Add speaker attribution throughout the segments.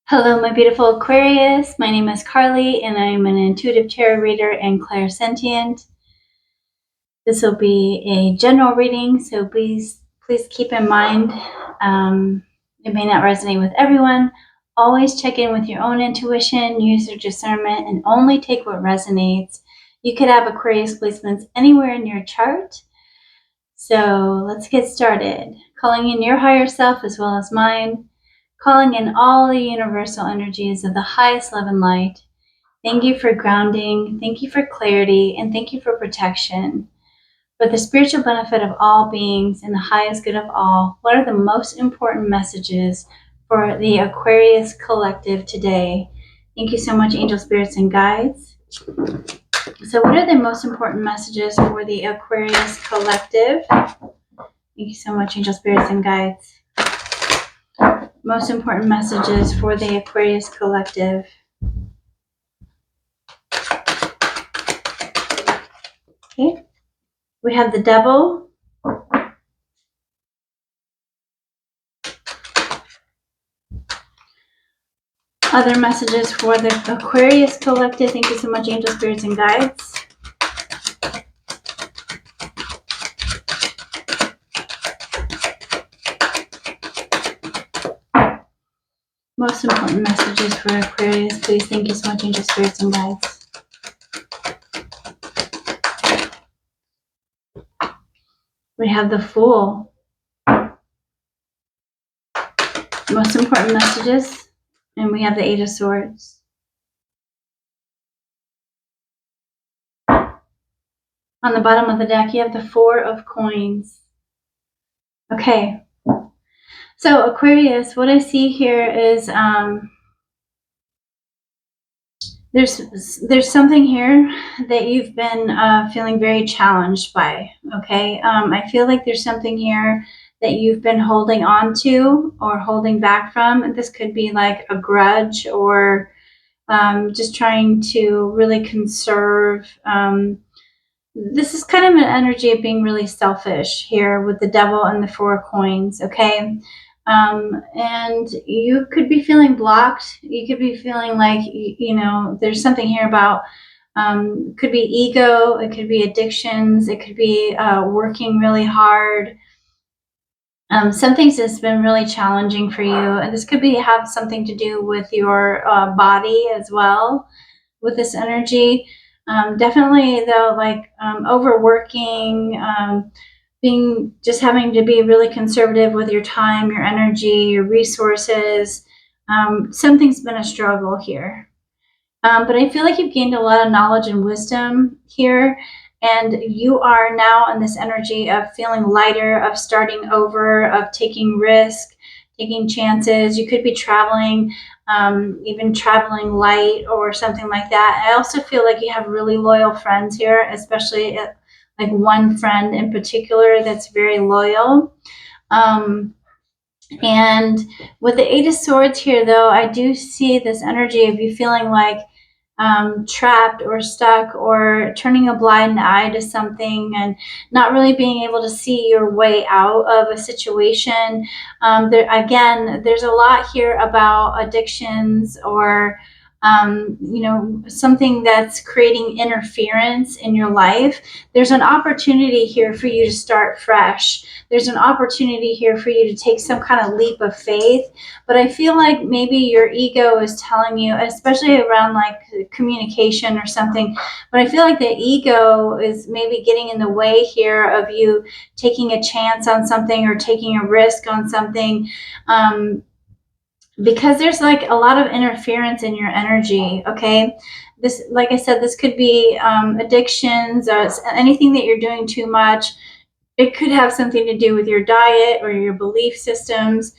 Speaker 1: Hello, my beautiful Aquarius. My name is Carly, and I'm an intuitive tarot reader and clairsentient. This will be a general reading, so please keep in mind it may not resonate with everyone. Always check in with your own intuition, use your discernment, and only take what resonates. You could have Aquarius placements anywhere in your chart. So let's get started. Calling in your higher self as well as mine. Calling in all the universal energies of the highest love and light. Thank you for grounding, thank you for clarity, and thank you for protection. For the spiritual benefit of all beings and the highest good of all, what are the most important messages for the Aquarius collective today? Thank you so much, angel spirits and guides. So what are the most important messages for the Aquarius collective? Thank you so much, angel spirits and guides. Most important messages for the Aquarius collective. Okay, we have the Devil. Other messages for the Aquarius collective. Thank you so much, angel spirits and guides. Most important messages for Aquarius, please. Thank you so much, angel spirits and guides. We have the Fool. Most important messages. And we have the Eight of Swords. On the bottom of the deck, you have the Four of Coins. Okay. So Aquarius, what I see here is there's something here that you've been feeling very challenged by. Okay, I feel like there's something here that you've been holding on to or holding back from. This could be like a grudge or just trying to really conserve. This is kind of an energy of being really selfish here with the Devil and the Four of Coins. Okay. And you could be feeling blocked. You could be feeling like, there's something here about, could be ego. It could be addictions. It could be working really hard. Something's just been really challenging for you. And this could have something to do with your body as well with this energy. Definitely though, like overworking, just having to be really conservative with your time, your energy, your resources. Something's been a struggle here. But I feel like you've gained a lot of knowledge and wisdom here. And you are now in this energy of feeling lighter, of starting over, of taking risk, taking chances. You could be traveling, even traveling light or something like that. I also feel like you have really loyal friends here, especially like one friend in particular that's very loyal. And with the Eight of Swords here, though, I do see this energy of you feeling like trapped or stuck or turning a blind eye to something and not really being able to see your way out of a situation. There's a lot here about addictions or something that's creating interference in your life. There's an opportunity here for you to start fresh. There's an opportunity here for you to take some kind of leap of faith. But I feel like maybe your ego is telling you, especially around like communication or something, but I feel like the ego is maybe getting in the way here of you taking a chance on something or taking a risk on something. Because there's like a lot of interference in your energy. Okay, this, like I said, this could be addictions or anything that you're doing too much. It could have something to do with your diet or your belief systems.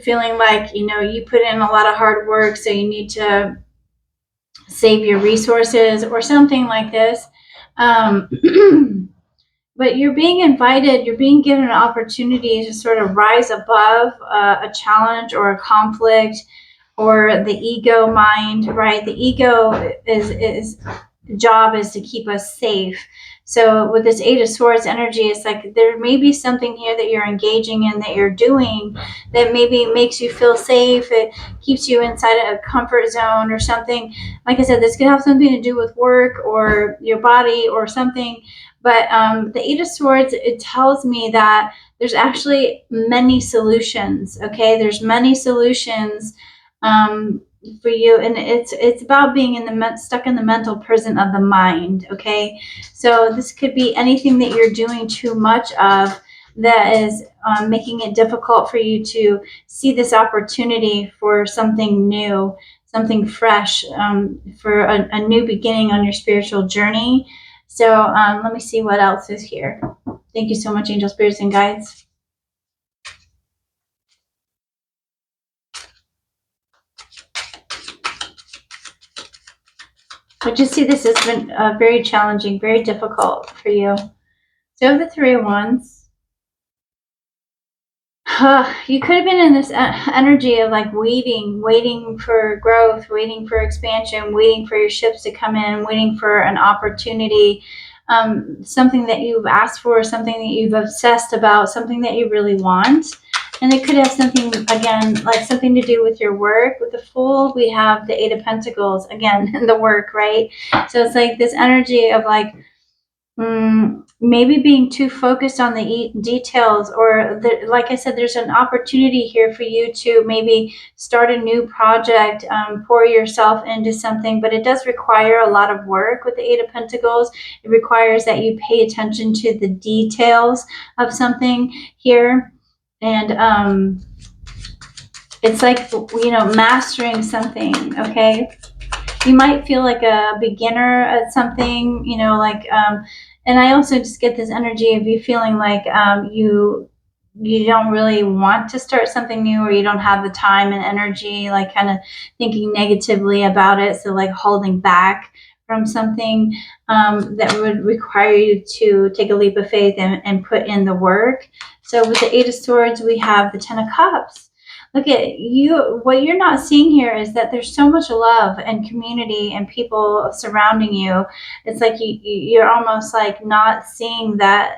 Speaker 1: Feeling like you put in a lot of hard work, so you need to save your resources or something like this. But you're being invited, you're being given an opportunity to sort of rise above a challenge or a conflict or the ego mind, right? The ego is job is to keep us safe, So with this Eight of Swords energy, it's like there may be something here that you're engaging in, that you're doing, that maybe makes you feel safe. It keeps you inside a comfort zone or something. Like I said, this could have something to do with work or your body or something. But the Eight of Swords, it tells me that there's actually many solutions. Okay, there's many solutions for you, and it's about being in the stuck in the mental prison of the mind. Okay, so this could be anything that you're doing too much of that is making it difficult for you to see this opportunity for something new, something fresh, for a new beginning on your spiritual journey. So let me see what else is here. Thank you so much, angel spirits and guides. But just see, this has been very challenging, very difficult for you. So the Three of Wands. You could have been in this energy of like waiting for growth, waiting for expansion, waiting for your ships to come in, waiting for an opportunity, something that you've asked for, something that you've obsessed about, something that you really want. And it could have something, again, like something to do with your work. With the Fool, we have the Eight of Pentacles, again, the work, right? So it's like this energy of like, maybe being too focused on the details, or like I said, there's an opportunity here for you to maybe start a new project, pour yourself into something, but it does require a lot of work. With the Eight of Pentacles, it requires that you pay attention to the details of something here, and it's like, mastering something. Okay, you might feel like a beginner at something, and I also just get this energy of you feeling like you don't really want to start something new, or you don't have the time and energy, like kind of thinking negatively about it. So like holding back from something that would require you to take a leap of faith and put in the work. So with the Eight of Swords, we have the Ten of Cups. Look at you. What you're not seeing here is that there's so much love and community and people surrounding you. It's like you're almost like not seeing that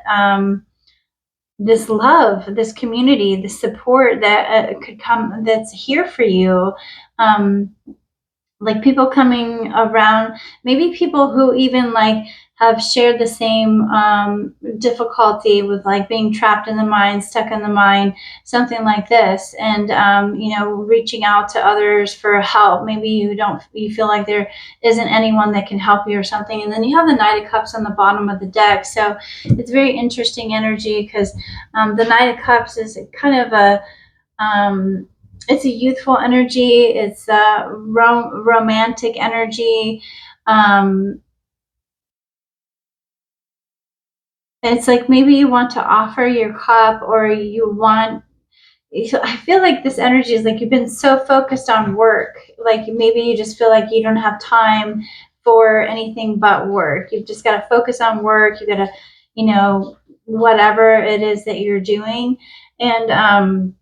Speaker 1: this love, this community, this support that could come, that's here for you. Like people coming around, maybe people who even like have shared the same difficulty with like being trapped in the mind, stuck in the mind, something like this, and reaching out to others for help. Maybe you feel like there isn't anyone that can help you or something, and then you have the Knight of Cups on the bottom of the deck. So it's very interesting energy, because the Knight of Cups is kind of it's a youthful energy. It's a romantic energy. It's like maybe you want to offer your cup, or I feel like this energy is like you've been so focused on work. Like maybe you just feel like you don't have time for anything but work. You've just got to focus on work. You got to, whatever it is that you're doing. And,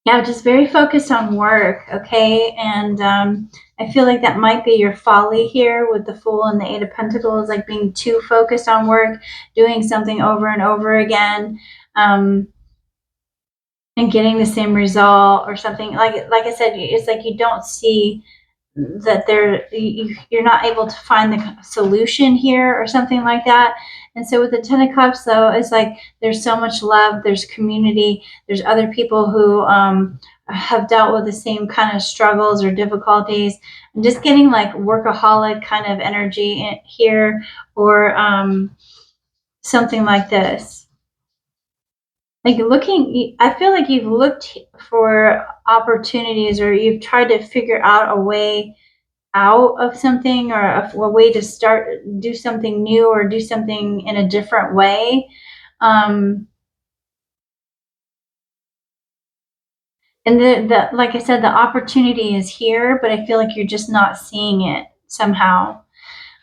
Speaker 1: yeah, just very focused on work, okay? And I feel like that might be your folly here with the Fool and the Eight of Pentacles, like being too focused on work, doing something over and over again, and getting the same result or something. Like I said, it's like you don't see that you're not able to find the solution here or something like that. And so with the Ten of Cups, though, it's like there's so much love, there's community, there's other people who have dealt with the same kind of struggles or difficulties. I'm just getting like workaholic kind of energy here, or something like this. Like I feel like you've looked for opportunities, or you've tried to figure out a way out of something, or a way to do something new, or do something in a different way. And like I said, the opportunity is here, but I feel like you're just not seeing it somehow.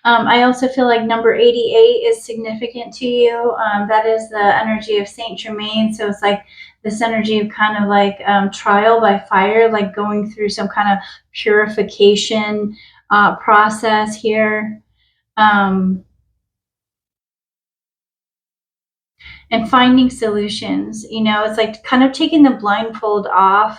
Speaker 1: I also feel like number 88 is significant to you. That is the energy of Saint Germain. So it's like this energy of kind of like trial by fire, like going through some kind of purification process here. and finding solutions. You know, it's like kind of taking the blindfold off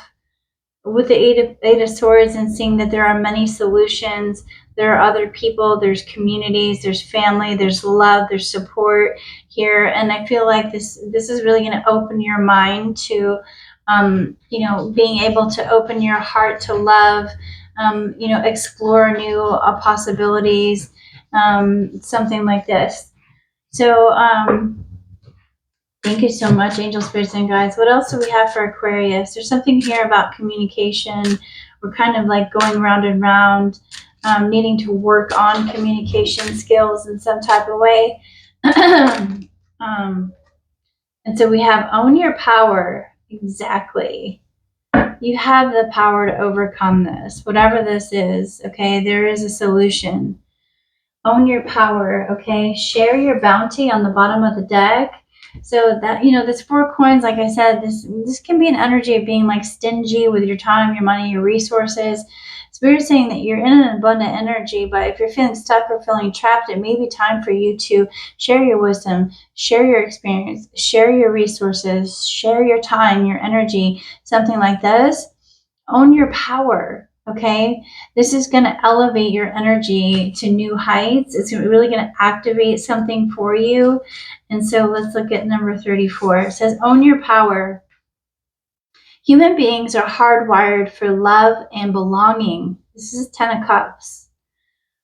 Speaker 1: with the Eight of Swords and seeing that there are many solutions. There are other people, there's communities, there's family, there's love, there's support here. And I feel like this is really going to open your mind to, you know, being able to open your heart to love, you know, explore new possibilities, something like this. So, thank you so much, angel spirits and guides. What else do we have for Aquarius? There's something here about communication. We're kind of like going round and round, needing to work on communication skills in some type of way. And so we have own your power. Exactly. You have the power to overcome this, whatever this is. Okay, there is a solution. Own your power. Okay, share your bounty on the bottom of the deck. So that, you know, this 4 coins, like I said, this can be an energy of being like stingy with your time, your money, your resources. Spirit is saying that you're in an abundant energy, but if you're feeling stuck or feeling trapped, it may be time for you to share your wisdom, share your experience, share your resources, share your time, your energy, something like this. Own your power. Okay, this is going to elevate your energy to new heights. It's really going to activate something for you. And so let's look at number 34. It says, own your power. Human beings are hardwired for love and belonging. This is 10 of Cups.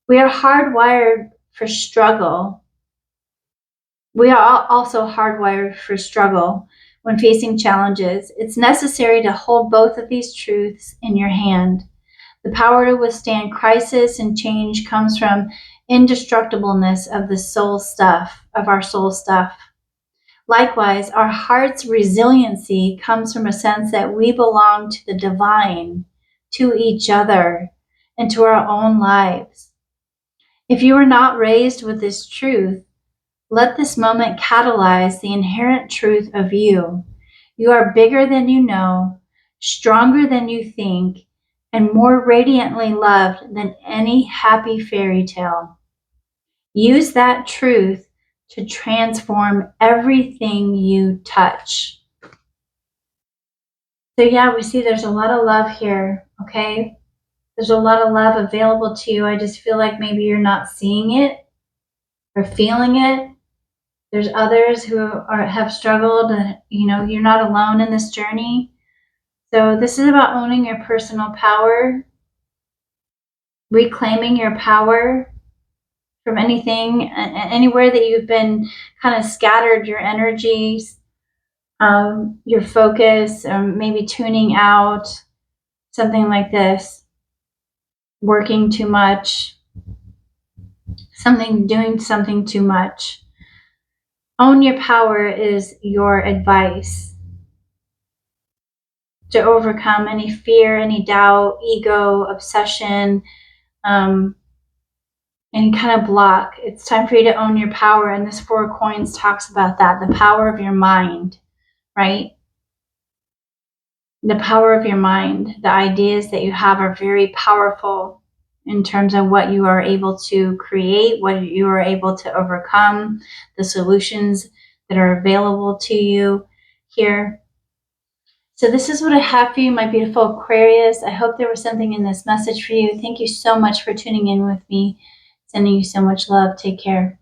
Speaker 1: We are hardwired for struggle. We are also hardwired for struggle when facing challenges. It's necessary to hold both of these truths in your hand. The power to withstand crisis and change comes from indestructibleness of the soul stuff, of our soul stuff. Likewise, our heart's resiliency comes from a sense that we belong to the divine, to each other, and to our own lives. If you are not raised with this truth, let this moment catalyze the inherent truth of you. You are bigger than you know, stronger than you think, and more radiantly loved than any happy fairy tale. Use that truth to transform everything you touch. So yeah, we see there's a lot of love here, okay? There's a lot of love available to you. I just feel like maybe you're not seeing it or feeling it. There's others who have struggled, and you know, you're not alone in this journey. So this is about owning your personal power, reclaiming your power from anything, anywhere that you've been kind of scattered your energies, your focus, maybe tuning out, something like this, working too much, doing something too much. Own your power is your advice to overcome any fear, any doubt, ego, obsession, any kind of block. It's time for you to own your power. And this 4 coins talks about that, the power of your mind, right? The power of your mind. The ideas that you have are very powerful in terms of what you are able to create, what you are able to overcome, the solutions that are available to you here. So this is what I have for you, my beautiful Aquarius. I hope there was something in this message for you. Thank you so much for tuning in with me. Sending you so much love. Take care.